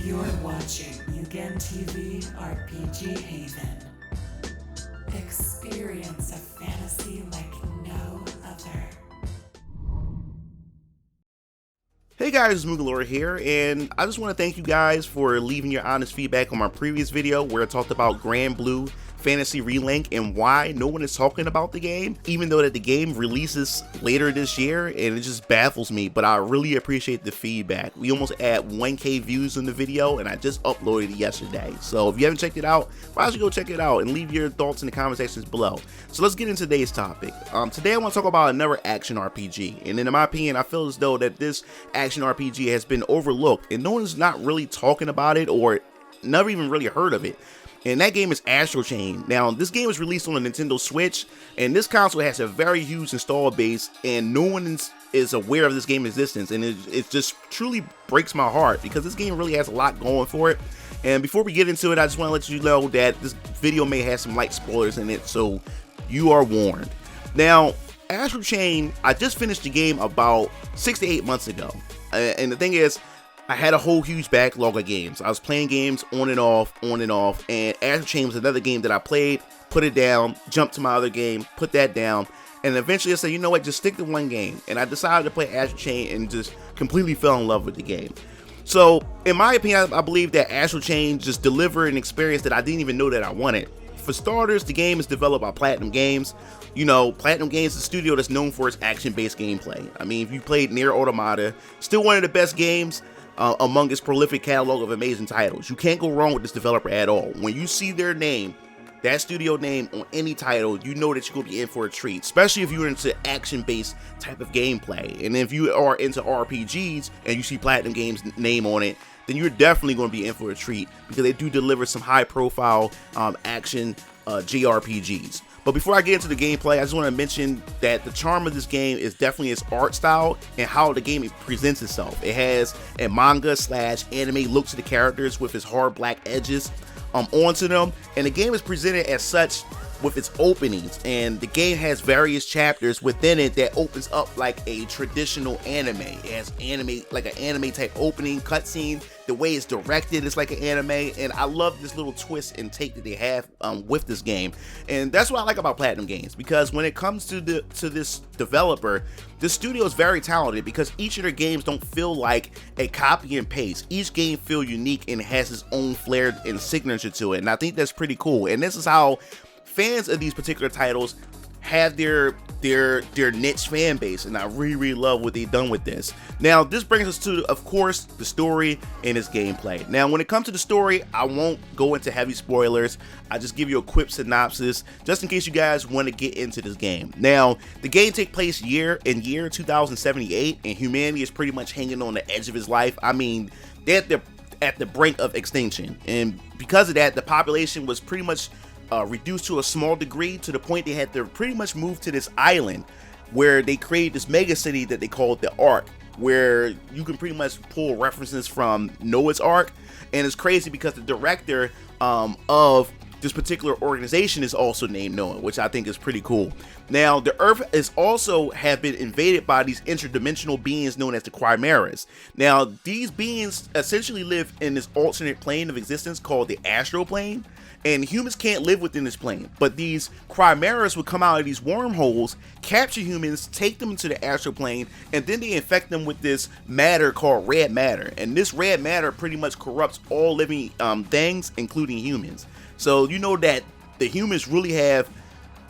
You're watching Mugen TV RPG Haven. Experience a fantasy like no other. Hey guys, it's MugenLord here, and I just want to thank you guys for leaving your honest feedback on my previous video where I talked about Grand Blue Fantasy Relink and why no one is talking about the game, even though that the game releases later this year, and it just baffles me. But I really appreciate the feedback. We almost had 1K views in the video, and I just uploaded it yesterday. So if you haven't checked it out, why don't you go check it out and leave your thoughts in the comment sections below. So let's get into today's topic. Today I want to talk about another action RPG, and in my opinion, I feel as though that this action RPG has been overlooked, and no one's not really talking about it or never even really heard of it. And that game is Astral Chain. Now, this game was released on the Nintendo Switch, and this console has a very huge install base, and no one is aware of this game's existence, and it just truly breaks my heart because this game really has a lot going for it. And before we get into it, I just want to let you know that this video may have some light spoilers in it, so you are warned. Now, Astral Chain, I just finished the game about 6 to 8 months ago, and the thing is, I had a whole huge backlog of games. I was playing games on and off, and Astral Chain was another game that I played, put it down, jumped to my other game, put that down, and eventually I said, you know what, just stick to one game. And I decided to play Astral Chain and just completely fell in love with the game. So, in my opinion, I believe that Astral Chain just delivered an experience that I didn't even know that I wanted. For starters, the game is developed by Platinum Games. You know, Platinum Games is a studio that's known for its action-based gameplay. I mean, if you played Nier Automata, still one of the best games among its prolific catalog of amazing titles. You can't go wrong with this developer at all. When you see their name, that studio name on any title, you know that you're going to be in for a treat, especially if you're into action-based type of gameplay. And if you are into RPGs and you see Platinum Games' name on it, then you're definitely going to be in for a treat because they do deliver some high-profile action JRPGs. But before I get into the gameplay, I just want to mention that the charm of this game is definitely its art style and how the game presents itself. It has a manga/anime look to the characters with its hard black edges onto them, and the game is presented as such with its openings, and the game has various chapters within it that opens up like a traditional anime. It has anime, like an anime type opening cutscene. The way it's directed is like an anime, and I love this little twist and take that they have with this game. And that's what I like about Platinum Games, because when it comes to this developer, this studio is very talented because each of their games don't feel like a copy and paste. Each game feels unique and has its own flair and signature to it, and I think that's pretty cool. And this is how fans of these particular titles have their niche fan base, and I really love what they've done with this. Now, this brings us to, of course, the story and its gameplay. Now, when it comes to the story, I won't go into heavy spoilers. I just give you a quick synopsis, just in case you guys want to get into this game. Now, the game takes place in year 2078, and humanity is pretty much hanging on the edge of its life. I mean, they're at the brink of extinction, and because of that, the population was pretty much reduced to a small degree, to the point they had to pretty much move to this island where they created this mega city that they called the Ark, where you can pretty much pull references from Noah's Ark. And it's crazy because the director of this particular organization is also named Noah, which I think is pretty cool. Now, the Earth is also have been invaded by these interdimensional beings known as the Chimeras. Now, these beings essentially live in this alternate plane of existence called the Astral Plane, and humans can't live within this plane. But these Chimeras would come out of these wormholes, capture humans, take them into the Astral Plane, and then they infect them with this matter called red matter. And this red matter pretty much corrupts all living things, including humans. So you know that the humans really have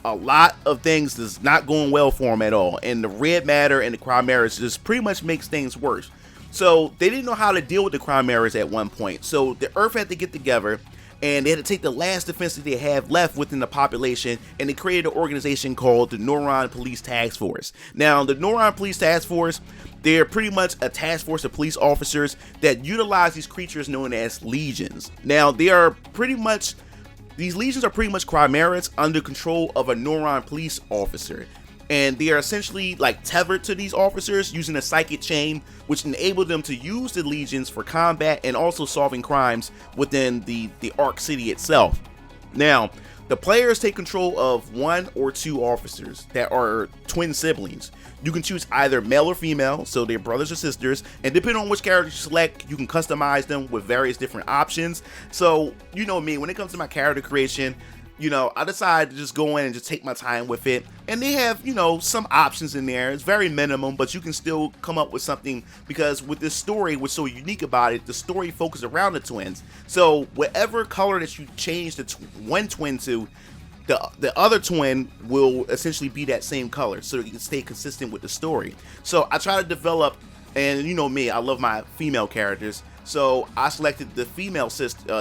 a lot of things that's not going well for them at all, and the red matter and the Chimeras just pretty much makes things worse. So they didn't know how to deal with the Chimeras at one point, so the Earth had to get together, and they had to take the last defense that they have left within the population, and they created an organization called the Neuron Police Task Force. Now, the Neuron Police Task Force, they're pretty much a task force of police officers that utilize these creatures known as legions. Now, these legions are pretty much Chimeras under control of a Neuron police officer, and they are essentially like tethered to these officers using a psychic chain, which enabled them to use the legions for combat and also solving crimes within the Ark City itself. Now, The players take control of 1 or 2 officers that are twin siblings. You can choose either male or female, so they're brothers or sisters, and depending on which character you select, you can customize them with various different options. So, you know me, when it comes to my character creation, you know, I decided to just go in and just take my time with it. And they have, you know, some options in there. It's very minimum, but you can still come up with something, because with this story, what's so unique about it, the story focuses around the twins. So whatever color that you change the one twin to, the other twin will essentially be that same color, so you can stay consistent with the story. So I try to develop, and you know me, I love my female characters. So I selected the female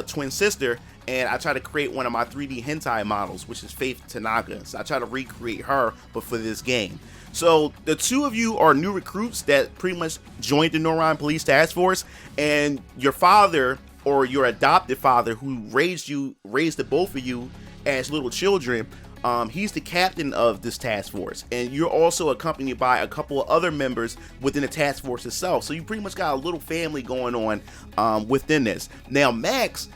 twin sister, and I try to create one of my 3D hentai models, which is Faith Tanaga. So I try to recreate her, but for this game. So the 2 of you are new recruits that pretty much joined the Neuron Police Task Force, and your father, or your adopted father, who raised the both of you as little children, he's the captain of this task force, and you're also accompanied by a couple of other members within the task force itself. So you pretty much got a little family going on within this. Now Max,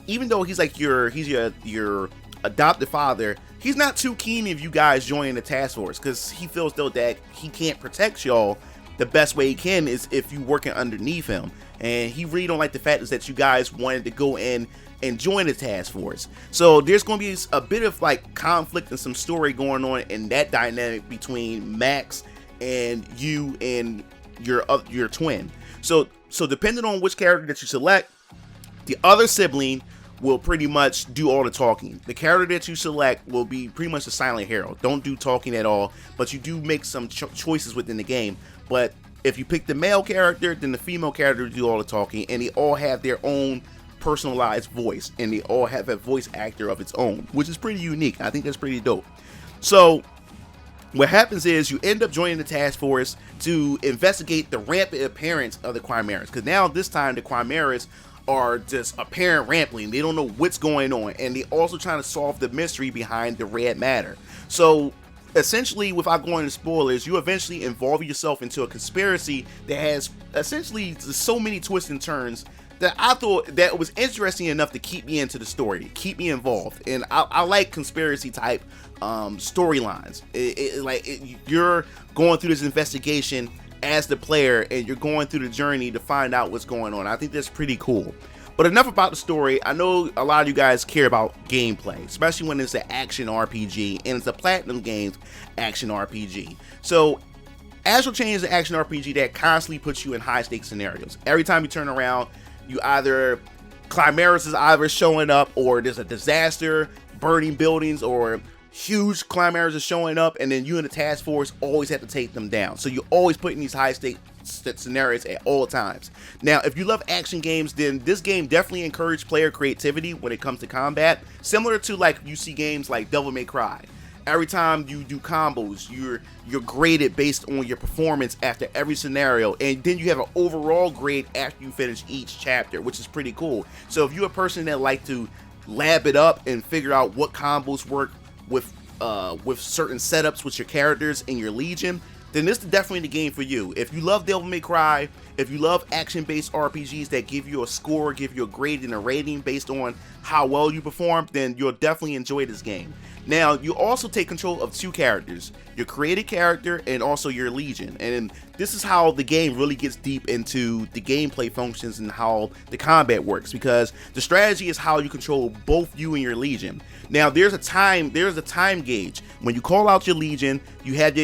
even though he's like your adopted father, he's not too keen if you guys join the task force, because he feels though that he can't protect y'all. The best way he can is if you working underneath him, and he really don't like the fact is that you guys wanted to go in and join the task force. So there's going to be a bit of like conflict and some story going on in that dynamic between Max and you and your twin. So depending on which character that you select, the other sibling will pretty much do all the talking. The character that you select will be pretty much a silent hero. Don't do talking at all, but you do make some choices within the game. But if you pick the male character, then the female character will do all the talking, and they all have their own personalized voice, and they all have a voice actor of its own, which is pretty unique. I think that's pretty dope. So what happens is you end up joining the task force to investigate the rampant appearance of the Chimeras, because now this time the Chimeras are just apparent rampantly. They don't know what's going on, and they also trying to solve the mystery behind the red matter. So essentially, without going into spoilers, you eventually involve yourself into a conspiracy that has essentially so many twists and turns that I thought that it was interesting enough to keep me into the story, to keep me involved. And I like conspiracy type storylines. You're going through this investigation as the player, and you're going through the journey to find out what's going on. I think that's pretty cool. But enough about the story. I know a lot of you guys care about gameplay, especially when it's an action RPG, and it's a Platinum Games action RPG. So Astral Chain is an action RPG that constantly puts you in high stakes scenarios. Every time you turn around, you either Chimeras is either showing up, or there's a disaster, burning buildings, or huge Chimeras are showing up, and then you and the task force always have to take them down. So you're always putting these high stakes scenarios at all times. Now, if you love action games, then this game definitely encourages player creativity when it comes to combat, similar to like you see games like Devil May Cry. Every time you do combos, you're graded based on your performance after every scenario, and then you have an overall grade after you finish each chapter, which is pretty cool. So if you're a person that like to lab it up and figure out what combos work with certain setups with your characters and your legion, then this is definitely the game for you. If you love Devil May Cry, if you love action-based RPGs that give you a score, give you a grade and a rating based on how well you perform, then you'll definitely enjoy this game. Now, you also take control of 2 characters, your created character and also your legion. And this is how the game really gets deep into the gameplay functions and how the combat works, because the strategy is how you control both you and your legion. Now, there's a time gauge. When you call out your legion, you have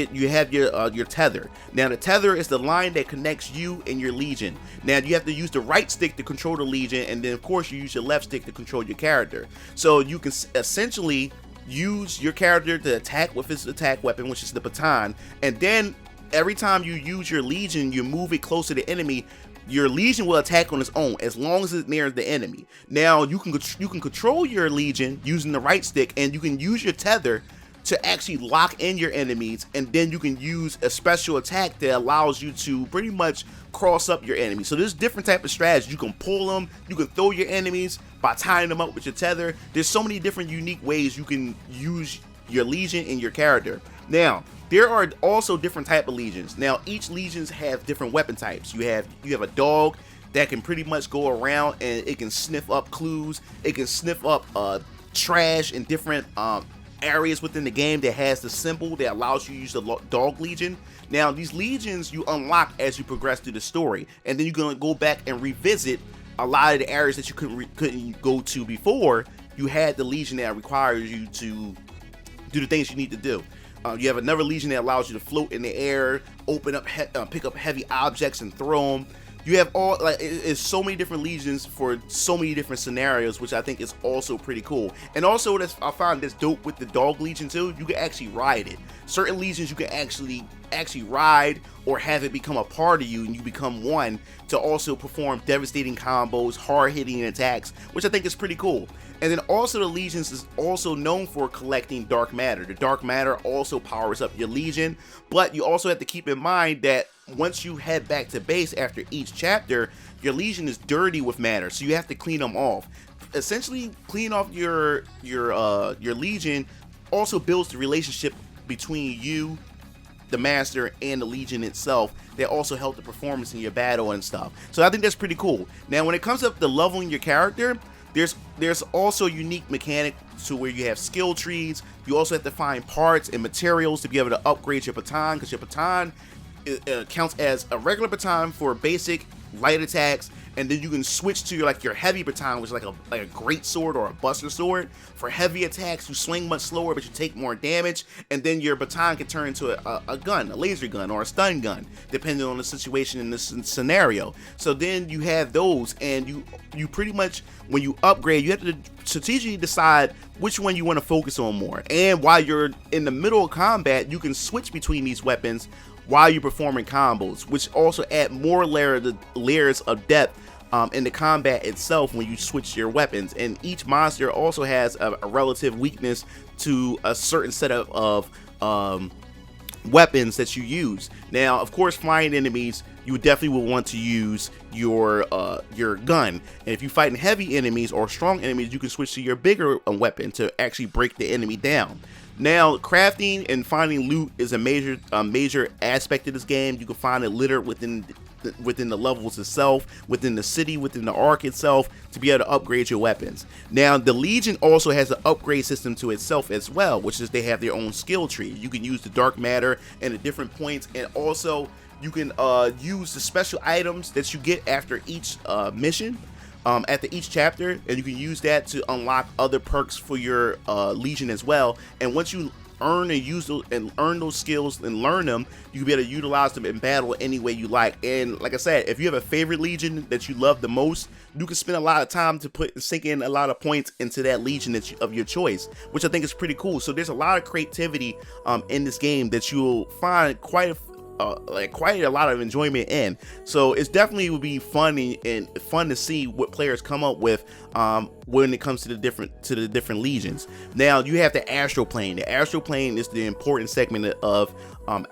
your tether. Now, the tether is the line that connects you and your legion. Now, you have to use the right stick to control the legion, and then of course you use your left stick to control your character. So you can essentially use your character to attack with his attack weapon, which is the baton, and then every time you use your legion, you move it closer to the enemy, your legion will attack on its own as long as it's near the enemy. Now you can control your legion using the right stick, and you can use your tether to actually lock in your enemies, and then you can use a special attack that allows you to pretty much cross up your enemies. So there's different type of strategies. You can pull them, you can throw your enemies by tying them up with your tether. There's so many different unique ways you can use your legion and your character. Now, there are also different type of legions. Now, each legions have different weapon types. You have a dog that can pretty much go around and it can sniff up clues. It can sniff up trash and different areas within the game that has the symbol that allows you to use the dog legion. Now these legions you unlock as you progress through the story, and then you're going to go back and revisit a lot of the areas that you couldn't go to before. You had the legion that requires you to do the things you need to do. You have another legion that allows you to float in the air, open up, pick up heavy objects and throw them. You have all, like, it's so many different legions for so many different scenarios, which I think is also pretty cool. And also, I found this dope with the dog legion too. You can actually ride it. Certain legions you can actually ride or have it become a part of you, and you become one to also perform devastating combos, hard-hitting attacks, which I think is pretty cool. And then also the legions is also known for collecting dark matter. The dark matter also powers up your legion, but you also have to keep in mind that once you head back to base after each chapter, your legion is dirty with matter, so you have to clean them off. Essentially, clean off your legion also builds the relationship between you, the master, and the legion itself. That also help the performance in your battle and stuff. So I think that's pretty cool. Now, when it comes up to leveling your character, there's also unique mechanic to where you have skill trees. You also have to find parts and materials to be able to upgrade your baton, because your baton counts as a regular baton for basic light attacks, and then you can switch to your heavy baton, which is like a great sword or a buster sword. For heavy attacks, you swing much slower, but you take more damage, and then your baton can turn into a gun, a laser gun, or a stun gun, depending on the situation in this scenario. So then you have those, and you pretty much, when you upgrade, you have to strategically decide which one you want to focus on more. And while you're in the middle of combat, you can switch between these weapons while you're performing combos, which also add more layers of depth in the combat itself when you switch your weapons. And each monster also has a relative weakness to a certain set of weapons that you use. Now, of course, flying enemies, you definitely will want to use your gun. And if you're fighting heavy enemies or strong enemies, you can switch to your bigger weapon to actually break the enemy down. Now, crafting and finding loot is a major aspect of this game. You can find it littered within the levels itself, within the city, within the arc itself, to be able to upgrade your weapons. Now, the Legion also has an upgrade system to itself as well, which is they have their own skill tree. You can use the dark matter and the different points, and also you can use the special items that you get after each mission. After each chapter, and you can use that to unlock other perks for your Legion as well. And once you earn those skills and learn them, you can be able to utilize them in battle any way you like. And like I said, if you have a favorite Legion that you love the most, you can spend a lot of time to sink in a lot of points into that Legion of your choice, which I think is pretty cool. So there's a lot of creativity in this game that you'll find quite a lot of enjoyment in. So it's definitely will be fun and fun to see what players come up with when it comes to the different Legions. Now you have the Astral Plane. The Astral Plane is the important segment of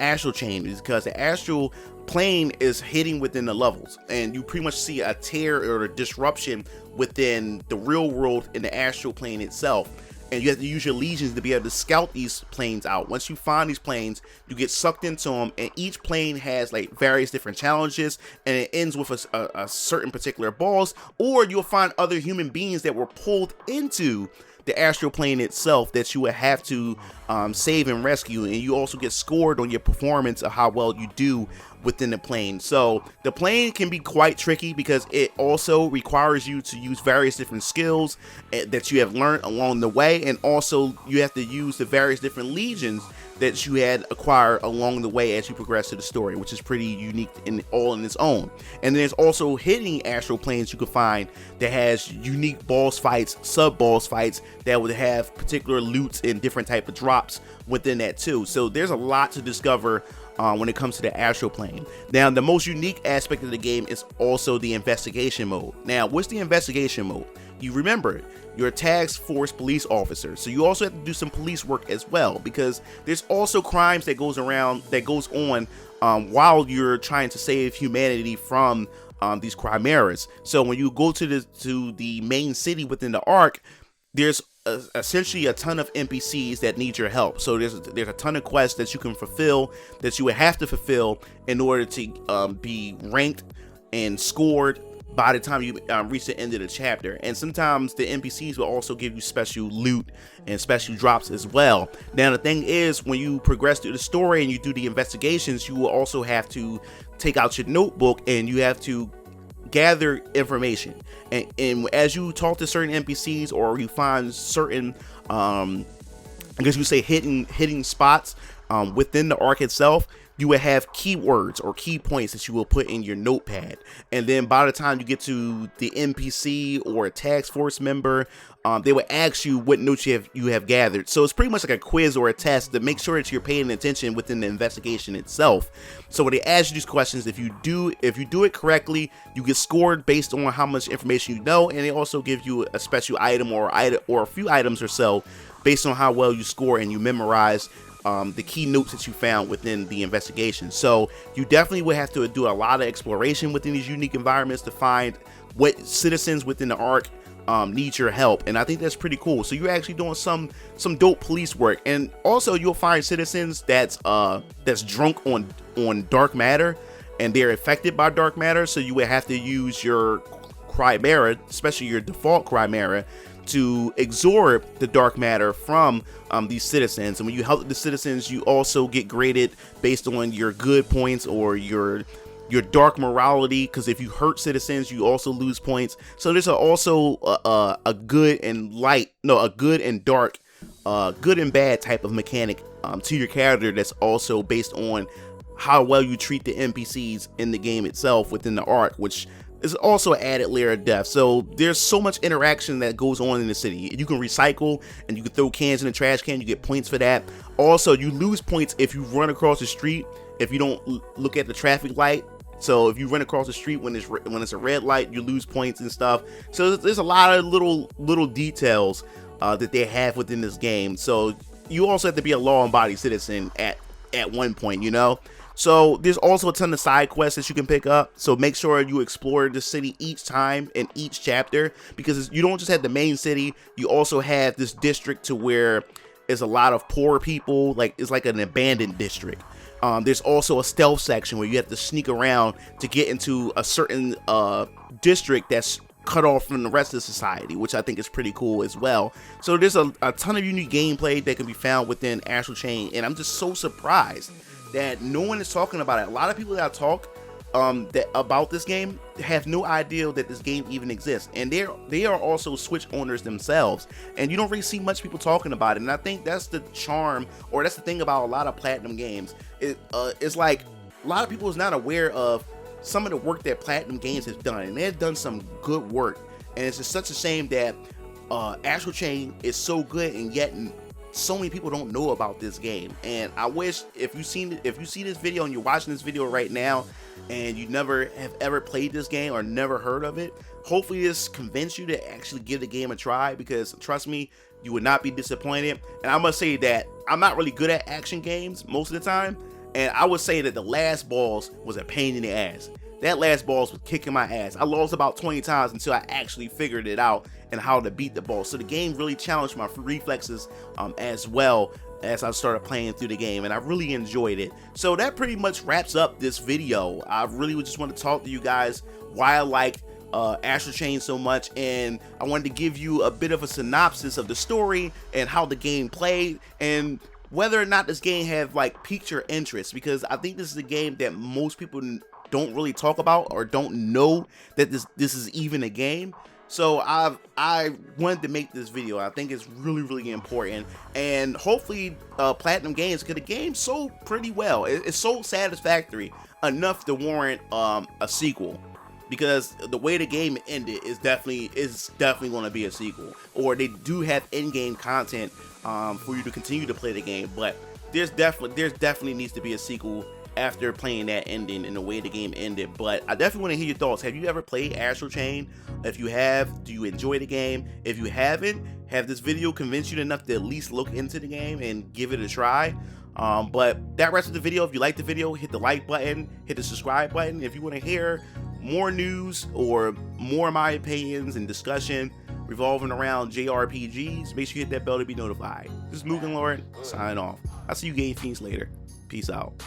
Astral Chain, because the Astral Plane is hitting within the levels, and you pretty much see a tear or a disruption within the real world in the Astral Plane itself. And you have to use your legions to be able to scout these planes out. Once you find these planes, you get sucked into them, and each plane has like various different challenges, and it ends with a certain particular boss, or you'll find other human beings that were pulled into the Astral Plane itself that you would have to save and rescue. And you also get scored on your performance of how well you do within the plane. So the plane can be quite tricky because it also requires you to use various different skills that you have learned along the way, and also you have to use the various different legions that you had acquired along the way as you progress to the story, which is pretty unique in its own. And then there's also hidden astral planes you can find that has unique boss fights, sub boss fights that would have particular loots and different type of drops within that too. So there's a lot to discover when it comes to the astral plane. Now, the most unique aspect of the game is also the investigation mode. Now, what's the investigation mode? You remember, you're a task force police officer, so you also have to do some police work as well, because there's also crimes that goes on while you're trying to save humanity from these chimeras. So when you go to the main city within the arc, there's essentially a ton of NPCs that need your help. So there's a ton of quests that you can fulfill, that you would have to fulfill in order to be ranked and scored by the time you reach the end of the chapter. And sometimes the NPCs will also give you special loot and special drops as well. Now the thing is, when you progress through the story and you do the investigations, you will also have to take out your notebook and you have to gather information. And as you talk to certain NPCs or you find certain I guess you say hidden spots within the arc itself, you will have keywords or key points that you will put in your notepad. And then by the time you get to the NPC or a task force member, they will ask you what notes you have gathered. So it's pretty much like a quiz or a test to make sure that you're paying attention within the investigation itself. So when they ask you these questions, if you do it correctly, you get scored based on how much information you know, and they also give you a special item or a few items or so based on how well you score and you memorize the key notes that you found within the investigation. So you definitely would have to do a lot of exploration within these unique environments to find what citizens within the arc need your help, and I think that's pretty cool. So you're actually doing some dope police work, and also you'll find citizens that's drunk on dark matter, and they're affected by dark matter. So you would have to use your Chimera, especially your default Chimera, to absorb the dark matter from these citizens. And when you help the citizens, you also get graded based on your good points or your dark morality, because if you hurt citizens, you also lose points. So there's also a good and dark, good and bad type of mechanic to your character that's also based on how well you treat the NPCs in the game itself within the arc, which is also an added layer of depth. So there's so much interaction that goes on in the city. You can recycle and you can throw cans in the trash can, you get points for that. Also, you lose points if you run across the street, if you don't look at the traffic light. So if you run across the street when it's a red light, you lose points and stuff. So there's a lot of little details that they have within this game. So you also have to be a law-abiding citizen at one point, you know. So there's also a ton of side quests that you can pick up. So make sure you explore the city each time in each chapter, because you don't just have the main city, you also have this district to where there's a lot of poor people, like it's like an abandoned district. There's also a stealth section where you have to sneak around to get into a certain district that's cut off from the rest of society, which I think is pretty cool as well. So there's a ton of unique gameplay that can be found within Astral Chain, and I'm just so surprised that no one is talking about it. A lot of people that talk about this game have no idea that this game even exists, and they are also Switch owners themselves, and you don't really see much people talking about it. And I think that's the charm, or that's the thing about a lot of Platinum games. It's like a lot of people is not aware of some of the work that Platinum Games has done, and they've done some good work. And it's just such a shame that Astral Chain is so good, and yet so many people don't know about this game. And I wish, if you see this video and you're watching this video right now and you never have ever played this game or never heard of it, hopefully this convinced you to actually give the game a try, because trust me, you would not be disappointed. And I must say that I'm not really good at action games most of the time, and I would say that the last boss was a pain in the ass. That last boss was kicking my ass. I lost about 20 times until I actually figured it out and how to beat the boss. So the game really challenged my reflexes as well as I started playing through the game, and I really enjoyed it. So that pretty much wraps up this video. I really just want to talk to you guys why I like Astral Chain so much, and I wanted to give you a bit of a synopsis of the story and how the game played, and whether or not this game have like piqued your interest, because I think this is a game that most people don't really talk about or don't know that this is even a game. So I wanted to make this video. I think it's really important, and hopefully Platinum Games, because the game sold pretty well. It's sold satisfactory enough to warrant a sequel, because the way the game ended is definitely going to be a sequel, or they do have in-game content for you to continue to play the game. But there's definitely needs to be a sequel after playing that ending and the way the game ended. But I definitely want to hear your thoughts. Have you ever played Astral Chain? If you have, do you enjoy the game? If you haven't, have this video convinced you enough to at least look into the game and give it a try? But that rest of the video, if you like the video, hit the like button, hit the subscribe button. If you want to hear more news or more of my opinions and discussion revolving around JRPGs, make sure you hit that bell to be notified. This is MugenLord, signing off. I'll see you Game Fiends later. Peace out.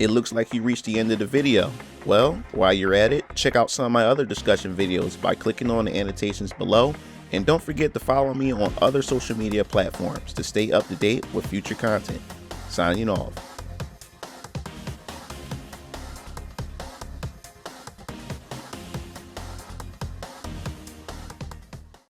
It looks like you reached the end of the video. Well, while you're at it, check out some of my other discussion videos by clicking on the annotations below, and don't forget to follow me on other social media platforms to stay up to date with future content. Signing off.